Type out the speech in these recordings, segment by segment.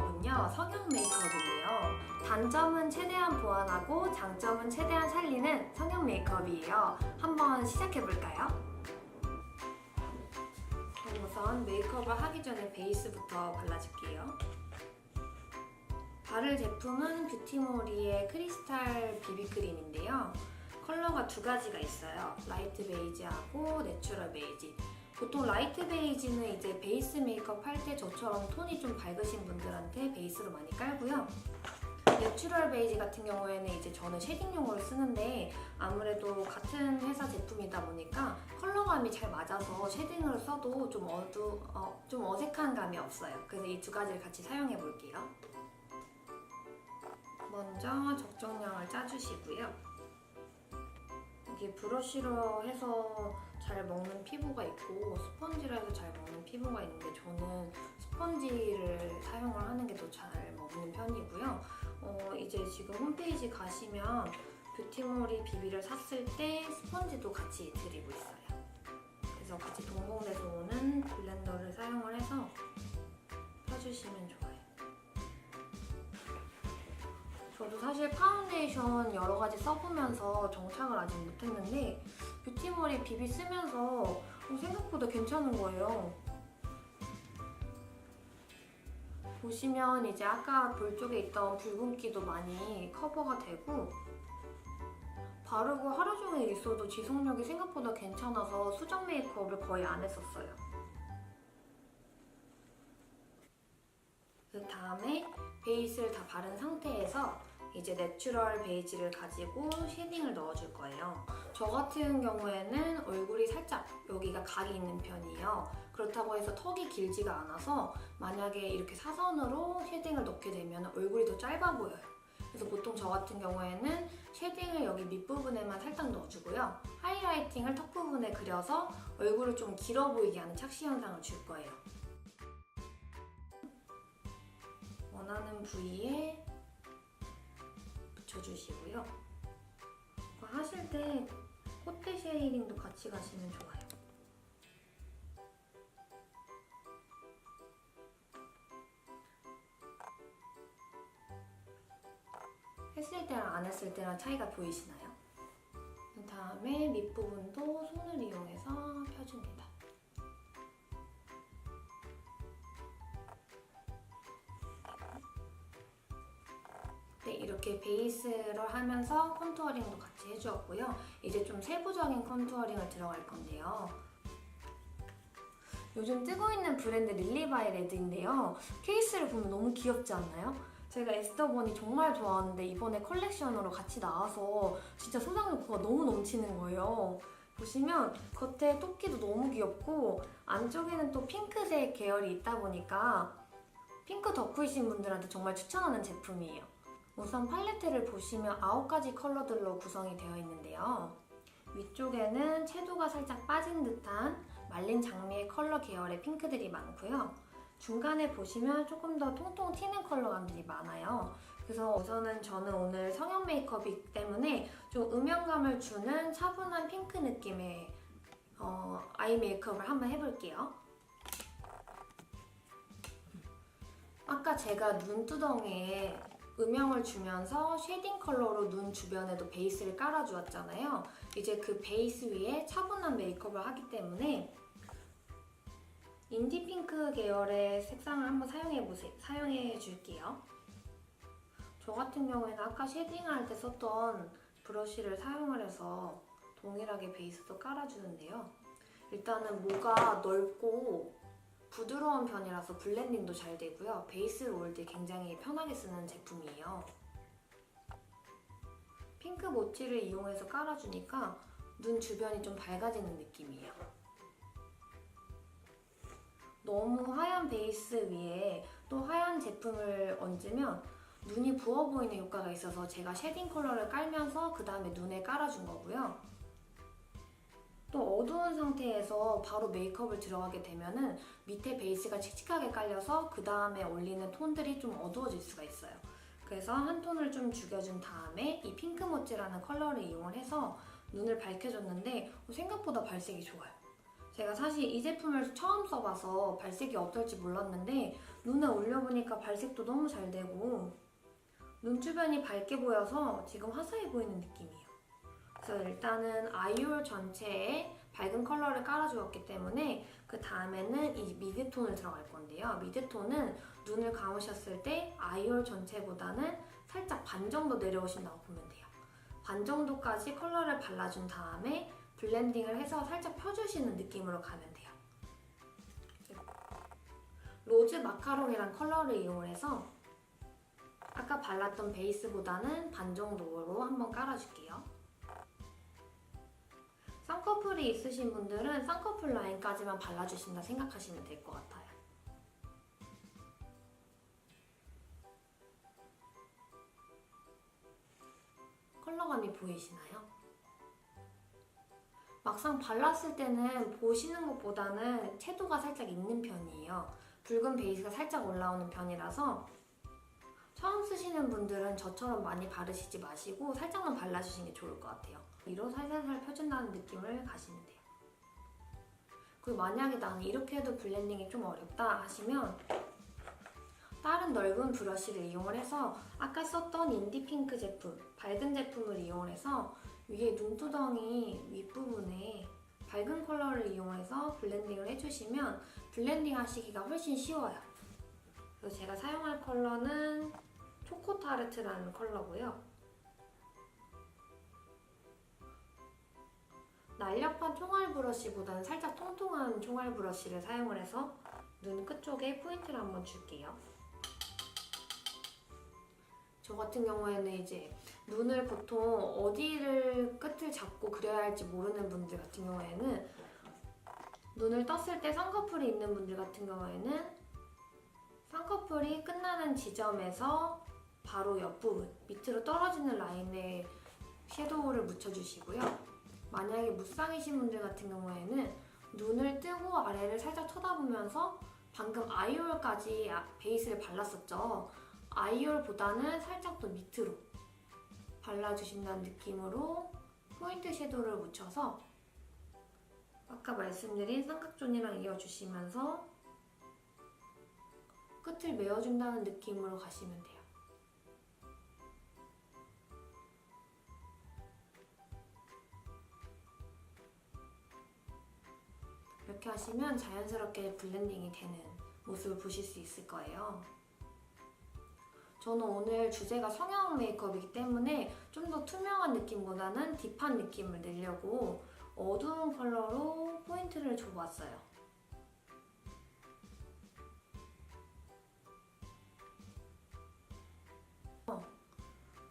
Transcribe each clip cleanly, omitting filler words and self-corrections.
메이크업은요, 성형 메이크업인데요. 단점은 최대한 보완하고 장점은 최대한 살리는 성형 메이크업이에요. 한번 시작해볼까요? 그럼 우선 메이크업을 하기 전에 베이스부터 발라줄게요. 바를 제품은 뷰티모리의 크리스탈 비비크림인데요. 컬러가 두 가지가 있어요. 라이트 베이지하고 내추럴 베이지. 보통 라이트 베이지는 이제 베이스 메이크업 할 때 저처럼 톤이 좀 밝으신 분들한테 베이스로 많이 깔고요. 내추럴 베이지 같은 경우에는 이제 저는 쉐딩용으로 쓰는데 아무래도 같은 회사 제품이다 보니까 컬러감이 잘 맞아서 쉐딩으로 써도 좀 어색한 감이 없어요. 그래서 이 두 가지를 같이 사용해 볼게요. 먼저 적정량을 짜주시고요. 이게 브러쉬로 해서 잘 먹는 피부가 있고 스펀지로 해서 잘 먹는 피부가 있는데 저는 스펀지를 사용을 하는 게 더 잘 먹는 편이고요. 이제 지금 홈페이지 가시면 뷰티모리 비비를 샀을 때 스펀지도 같이 드리고 있어요. 그래서 같이 동봉돼서 오는 블렌더를 사용을 해서 펴주시면 좋아요. 저도 사실 파운데이션 여러 가지 써보면서 정착을 아직 못했는데 뷰티모리 비비 쓰면서 생각보다 괜찮은 거예요. 보시면 이제 아까 볼 쪽에 있던 붉은기도 많이 커버가 되고 바르고 하루 종일 있어도 지속력이 생각보다 괜찮아서 수정 메이크업을 거의 안 했었어요. 그 다음에 베이스를 다 바른 상태에서 이제 내추럴 베이지를 가지고 쉐딩을 넣어줄 거예요. 저 같은 경우에는 얼굴이 살짝 여기가 각이 있는 편이에요. 그렇다고 해서 턱이 길지가 않아서 만약에 이렇게 사선으로 쉐딩을 넣게 되면 얼굴이 더 짧아 보여요. 그래서 보통 저 같은 경우에는 쉐딩을 여기 밑부분에만 살짝 넣어주고요. 하이라이팅을 턱 부분에 그려서 얼굴을 좀 길어 보이게 하는 착시 현상을 줄 거예요. 원하는 부위에 붙여주시고요. 하실 때 콧대 쉐이딩도 같이 가시면 좋아요. 했을 때랑 안 했을 때랑 차이가 보이시나요? 그 다음에 밑부분도 손을 이용해서 펴줍니다. 네, 이렇게 베이스를 하면서 컨투어링도 같이 해주었고요. 이제 좀 세부적인 컨투어링을 들어갈 건데요. 요즘 뜨고 있는 브랜드 릴리바이 레드인데요. 케이스를 보면 너무 귀엽지 않나요? 제가 에스더버니 정말 좋아하는데 이번에 컬렉션으로 같이 나와서 진짜 소장 욕구가 너무 넘치는 거예요. 보시면 겉에 토끼도 너무 귀엽고 안쪽에는 또 핑크색 계열이 있다 보니까 핑크 덕후이신 분들한테 정말 추천하는 제품이에요. 우선 팔레트를 보시면 9가지 컬러들로 구성이 되어 있는데요. 위쪽에는 채도가 살짝 빠진 듯한 말린 장미의 컬러 계열의 핑크들이 많고요. 중간에 보시면 조금 더 통통 튀는 컬러감들이 많아요. 그래서 우선은 저는 오늘 성형 메이크업이기 때문에 좀 음영감을 주는 차분한 핑크 느낌의 아이 메이크업을 한번 해볼게요. 아까 제가 눈두덩이에 음영을 주면서 쉐딩 컬러로 눈 주변에도 베이스를 깔아주었잖아요. 이제 그 베이스 위에 차분한 메이크업을 하기 때문에 인디 핑크 계열의 색상을 한번 사용해 줄게요. 저 같은 경우에는 아까 쉐딩할 때 썼던 브러쉬를 사용을 해서 동일하게 베이스도 깔아주는데요. 일단은 모가 넓고 부드러운 편이라서 블렌딩도 잘 되고요. 베이스를 올 때 굉장히 편하게 쓰는 제품이에요. 핑크 모티를 이용해서 깔아주니까 눈 주변이 좀 밝아지는 느낌이에요. 너무 하얀 베이스 위에 또 하얀 제품을 얹으면 눈이 부어 보이는 효과가 있어서 제가 쉐딩 컬러를 깔면서 그 다음에 눈에 깔아준 거고요. 또 어두운 상태에서 바로 메이크업을 들어가게 되면은 밑에 베이스가 칙칙하게 깔려서 그 다음에 올리는 톤들이 좀 어두워질 수가 있어요. 그래서 한 톤을 좀 죽여준 다음에 이 핑크 모찌라는 컬러를 이용을 해서 눈을 밝혀줬는데 생각보다 발색이 좋아요. 제가 사실 이 제품을 처음 써봐서 발색이 어떨지 몰랐는데 눈에 올려보니까 발색도 너무 잘 되고 눈 주변이 밝게 보여서 지금 화사해 보이는 느낌이에요. 그래서 일단은 아이홀 전체에 밝은 컬러를 깔아주었기 때문에 그 다음에는 이 미드톤을 들어갈 건데요. 미드톤은 눈을 감으셨을 때 아이홀 전체보다는 살짝 반 정도 내려오신다고 보면 돼요. 반 정도까지 컬러를 발라준 다음에 블렌딩을 해서 살짝 펴주시는 느낌으로 가면 돼요. 로즈 마카롱이란 컬러를 이용해서 아까 발랐던 베이스보다는 반 정도로 한번 깔아줄게요. 쌍꺼풀이 있으신 분들은 쌍꺼풀 라인까지만 발라주신다 생각하시면 될 것 같아요. 컬러감이 보이시나요? 막상 발랐을 때는 보시는 것보다는 채도가 살짝 있는 편이에요. 붉은 베이스가 살짝 올라오는 편이라서 처음 쓰시는 분들은 저처럼 많이 바르시지 마시고 살짝만 발라주시는 게 좋을 것 같아요. 위로 살살살 펴준다는 느낌을 가시면 돼요. 그리고 만약에 나는 이렇게 해도 블렌딩이 좀 어렵다 하시면 다른 넓은 브러쉬를 이용을 해서 아까 썼던 인디핑크 제품, 밝은 제품을 이용해서 위에 눈두덩이 윗부분에 밝은 컬러를 이용해서 블렌딩을 해주시면 블렌딩 하시기가 훨씬 쉬워요. 그래서 제가 사용할 컬러는 초코타르트라는 컬러고요. 날렵한 총알 브러쉬보다는 살짝 통통한 총알 브러쉬를 사용을 해서 눈 끝쪽에 포인트를 한번 줄게요. 저 같은 경우에는 이제 눈을 보통 어디를 끝을 잡고 그려야 할지 모르는 분들 같은 경우에는 눈을 떴을 때 쌍꺼풀이 있는 분들 같은 경우에는 쌍꺼풀이 끝나는 지점에서 바로 옆부분 밑으로 떨어지는 라인에 섀도우를 묻혀주시고요. 만약에 무쌍이신 분들 같은 경우에는 눈을 뜨고 아래를 살짝 쳐다보면서 방금 아이홀까지 베이스를 발랐었죠. 아이홀보다는 살짝 더 밑으로 발라주신다는 느낌으로 포인트 섀도우를 묻혀서 아까 말씀드린 삼각존이랑 이어주시면서 끝을 메워준다는 느낌으로 가시면 돼요. 이렇게 하시면 자연스럽게 블렌딩이 되는 모습을 보실 수 있을 거예요. 저는 오늘 주제가 성형 메이크업이기 때문에 좀 더 투명한 느낌보다는 딥한 느낌을 내려고 어두운 컬러로 포인트를 줘봤어요.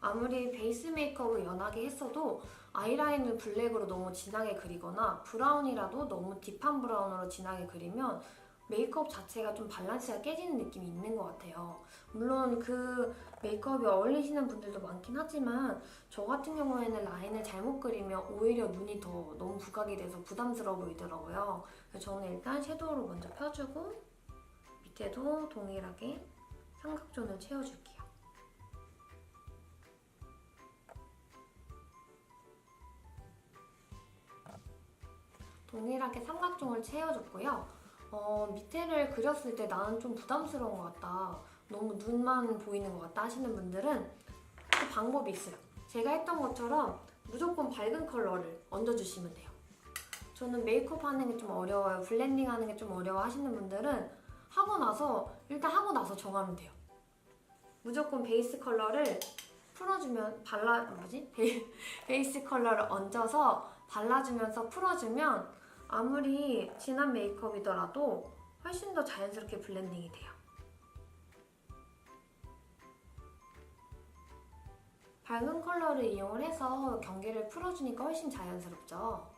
아무리 베이스 메이크업을 연하게 했어도 아이라인을 블랙으로 너무 진하게 그리거나 브라운이라도 너무 딥한 브라운으로 진하게 그리면 메이크업 자체가 좀 밸런스가 깨지는 느낌이 있는 것 같아요. 물론 그 메이크업이 어울리시는 분들도 많긴 하지만 저 같은 경우에는 라인을 잘못 그리면 오히려 눈이 더 너무 부각이 돼서 부담스러워 보이더라고요. 그래서 저는 일단 섀도우를 먼저 펴주고 밑에도 동일하게 삼각존을 채워줄게요. 동일하게 삼각존을 채워줬고요. 밑에를 그렸을 때 나는 좀 부담스러운 것 같다, 너무 눈만 보이는 것 같다 하시는 분들은 또 방법이 있어요. 제가 했던 것처럼 무조건 밝은 컬러를 얹어주시면 돼요. 저는 메이크업 하는 게 좀 어려워요, 블렌딩 하는 게 좀 어려워 하시는 분들은 일단 하고 나서 정하면 돼요. 무조건 베이스 컬러를 풀어주면 베이스 컬러를 얹어서 발라주면서 풀어주면 아무리 진한 메이크업이더라도 훨씬 더 자연스럽게 블렌딩이 돼요. 밝은 컬러를 이용을 해서 경계를 풀어주니까 훨씬 자연스럽죠.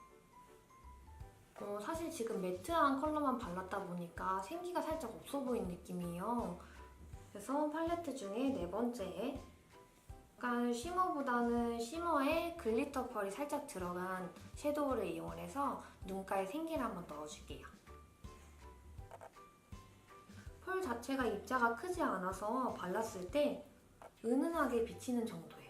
사실 지금 매트한 컬러만 발랐다 보니까 생기가 살짝 없어 보이는 느낌이에요. 그래서 팔레트 중에 네 번째, 약간 쉬머보다는 쉬머에 글리터 펄이 살짝 들어간 섀도우를 이용해서 눈가에 생기를 한번 넣어줄게요. 펄 자체가 입자가 크지 않아서 발랐을 때 은은하게 비치는 정도예요.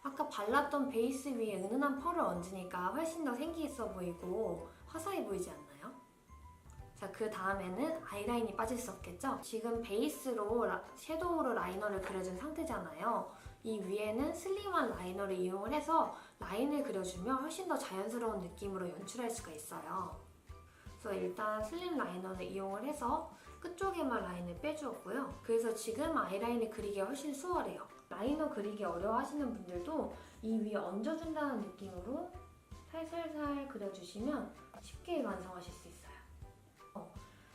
아까 발랐던 베이스 위에 은은한 펄을 얹으니까 훨씬 더 생기 있어 보이고 화사해 보이지 않나요? 자, 그 다음에는 아이라인이 빠질 수 없겠죠? 지금 베이스로 섀도우로 라이너를 그려준 상태잖아요. 이 위에는 슬림한 라이너를 이용을 해서 라인을 그려주면 훨씬 더 자연스러운 느낌으로 연출할 수가 있어요. 그래서 일단 슬림 라이너를 이용을 해서 끝쪽에만 라인을 빼주었고요. 그래서 지금 아이라인을 그리기가 훨씬 수월해요. 라이너 그리기 어려워하시는 분들도 이 위에 얹어준다는 느낌으로 살살살 그려주시면 쉽게 완성하실 수 있어요.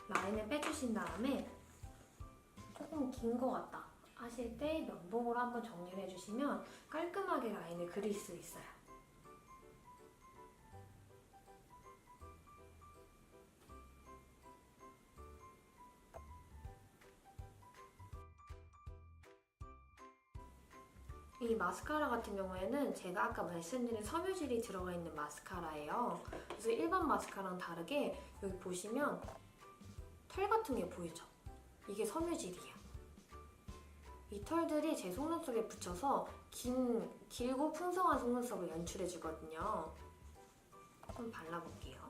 라인을 빼주신 다음에 조금 긴 것 같다 하실 때 면봉으로 한번 정리를 해주시면 깔끔하게 라인을 그릴 수 있어요. 이 마스카라 같은 경우에는 제가 아까 말씀드린 섬유질이 들어가 있는 마스카라예요. 그래서 일반 마스카라랑 다르게 여기 보시면 털 같은 게 보이죠? 이게 섬유질이에요. 이 털들이 제 속눈썹에 붙여서 길고 풍성한 속눈썹을 연출해주거든요. 한번 발라볼게요.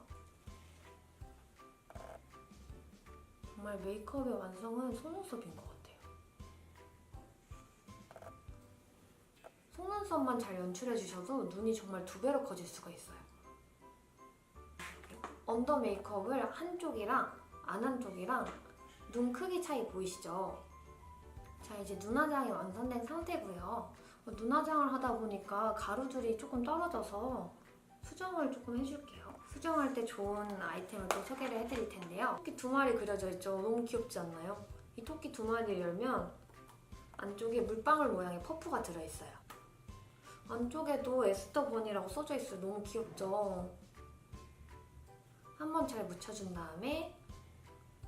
정말 메이크업의 완성은 속눈썹인 것 같아요. 속눈썹만 잘 연출해주셔도 눈이 정말 2배로 커질 수가 있어요. 언더 메이크업을 한쪽이랑 안 한쪽이랑 눈 크기 차이 보이시죠? 자, 이제 눈화장이 완성된 상태고요. 눈화장을 하다 보니까 가루들이 조금 떨어져서 수정을 조금 해줄게요. 수정할 때 좋은 아이템을 또 소개를 해드릴 텐데요. 토끼 2마리 그려져 있죠? 너무 귀엽지 않나요? 이 토끼 2마리를 열면 안쪽에 물방울 모양의 퍼프가 들어있어요. 안쪽에도 에스더버니라고 써져 있어요. 너무 귀엽죠? 한번 잘 묻혀준 다음에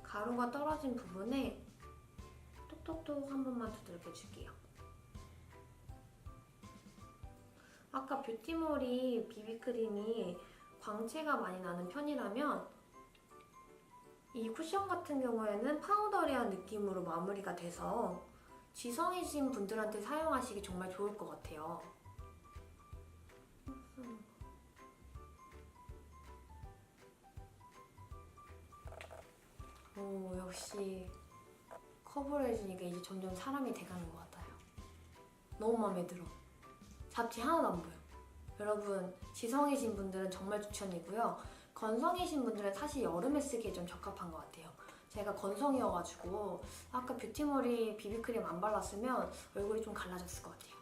가루가 떨어진 부분에 톡톡톡 한 번만 두들겨줄게요. 아까 뷰티몰이 비비크림이 광채가 많이 나는 편이라면 이 쿠션 같은 경우에는 파우더리한 느낌으로 마무리가 돼서 지성이신 분들한테 사용하시기 정말 좋을 것 같아요. 오, 역시 커버해주니까 이제 점점 사람이 돼가는 것 같아요. 너무 마음에 들어. 잡티 하나도 안 보여. 여러분, 지성이신 분들은 정말 추천이고요. 건성이신 분들은 사실 여름에 쓰기에 좀 적합한 것 같아요. 제가 건성이어가지고 아까 뷰티몰이 비비크림 안 발랐으면 얼굴이 좀 갈라졌을 것 같아요.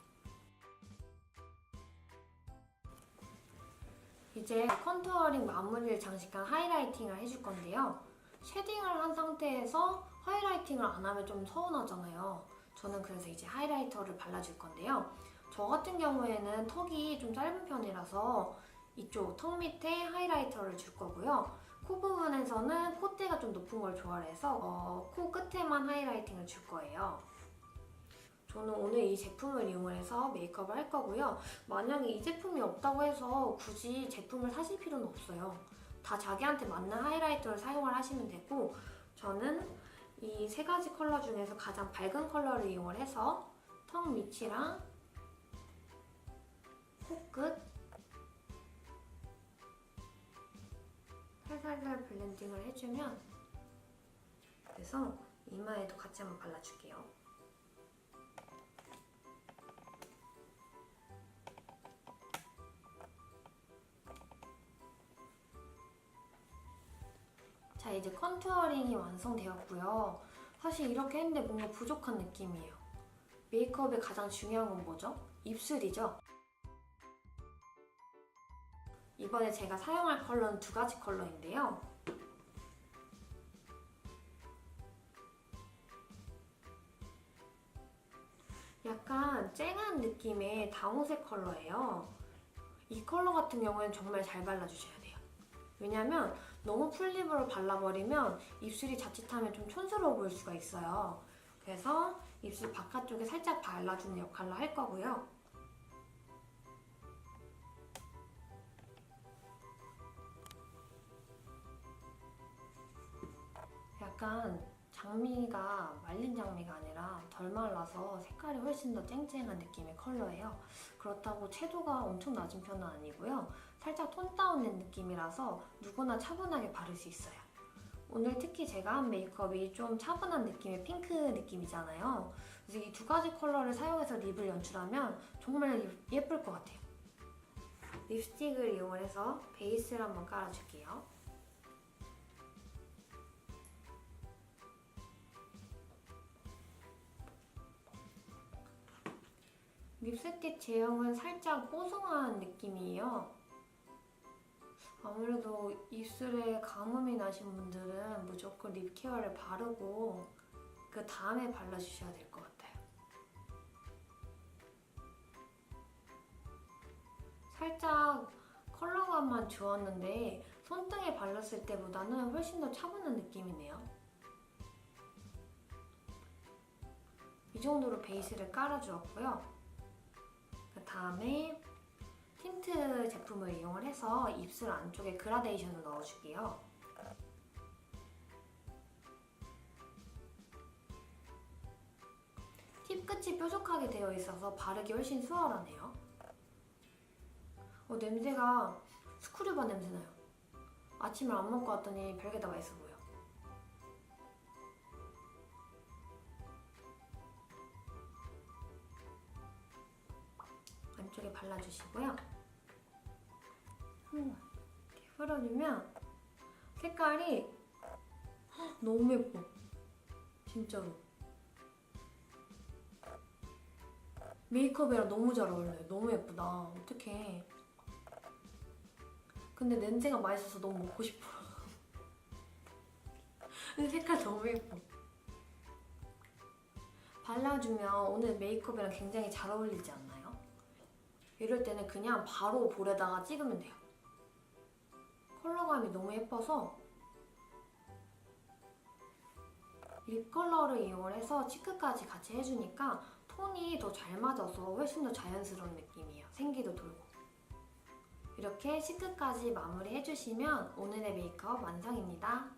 이제 컨투어링 마무리를 장식한 하이라이팅을 해줄 건데요. 쉐딩을 한 상태에서 하이라이팅을 안 하면 좀 서운하잖아요. 저는 그래서 이제 하이라이터를 발라줄 건데요. 저 같은 경우에는 턱이 좀 짧은 편이라서 이쪽 턱 밑에 하이라이터를 줄 거고요. 코 부분에서는 콧대가 좀 높은 걸 좋아해서 코 끝에만 하이라이팅을 줄 거예요. 저는 오늘 이 제품을 이용해서 메이크업을 할 거고요. 만약에 이 제품이 없다고 해서 굳이 제품을 사실 필요는 없어요. 다 자기한테 맞는 하이라이터를 사용을 하시면 되고, 저는 이 3가지 컬러 중에서 가장 밝은 컬러를 이용을 해서 턱 밑이랑 코끝 살살살 블렌딩을 해주면, 그래서 이마에도 같이 한번 발라줄게요. 자, 이제 컨투어링이 완성되었고요. 사실 이렇게 했는데 뭔가 부족한 느낌이에요. 메이크업의 가장 중요한 건 뭐죠? 입술이죠? 이번에 제가 사용할 컬러는 2가지 컬러인데요. 약간 쨍한 느낌의 다홍색 컬러예요. 이 컬러 같은 경우에는 정말 잘 발라주셔야 돼요. 왜냐면 너무 풀립으로 발라버리면 입술이 자칫하면 좀 촌스러워 보일 수가 있어요. 그래서 입술 바깥쪽에 살짝 발라주는 역할로 할 거고요. 약간 장미가 말린 장미가 아니라 덜 말라서 색깔이 훨씬 더 쨍쨍한 느낌의 컬러예요. 그렇다고 채도가 엄청 낮은 편은 아니고요. 살짝 톤 다운된 느낌이라서 누구나 차분하게 바를 수 있어요. 오늘 특히 제가 한 메이크업이 좀 차분한 느낌의 핑크 느낌이잖아요. 그래서 이 두 가지 컬러를 사용해서 립을 연출하면 정말 예쁠 것 같아요. 립스틱을 이용해서 베이스를 한번 깔아줄게요. 립스틱 제형은 살짝 뽀송한 느낌이에요. 아무래도 입술에 가뭄이 나신 분들은 무조건 립 케어를 바르고 그 다음에 발라주셔야 될 것 같아요. 살짝 컬러감만 주었는데 손등에 발랐을 때보다는 훨씬 더 차분한 느낌이네요. 이 정도로 베이스를 깔아주었고요. 그 다음에 틴트 제품을 이용해서 입술 안쪽에 그라데이션을 넣어줄게요. 팁 끝이 뾰족하게 되어 있어서 바르기 훨씬 수월하네요. 냄새가 스크류바 냄새나요. 아침을 안 먹고 왔더니 별게 다 맛있어 보여. 안쪽에 발라주시고요. 이렇게 풀어주면 색깔이 너무 예뻐. 진짜로. 메이크업이랑 너무 잘 어울려요. 너무 예쁘다. 어떡해. 근데 냄새가 맛있어서 너무 먹고 싶어. 근데 색깔 너무 예뻐. 발라주면 오늘 메이크업이랑 굉장히 잘 어울리지 않나요? 이럴 때는 그냥 바로 볼에다가 찍으면 돼요. 컬러감이 너무 예뻐서 립 컬러를 이용해서 치크까지 같이 해주니까 톤이 더 잘 맞아서 훨씬 더 자연스러운 느낌이에요. 생기도 돌고. 이렇게 치크까지 마무리해주시면 오늘의 메이크업 완성입니다.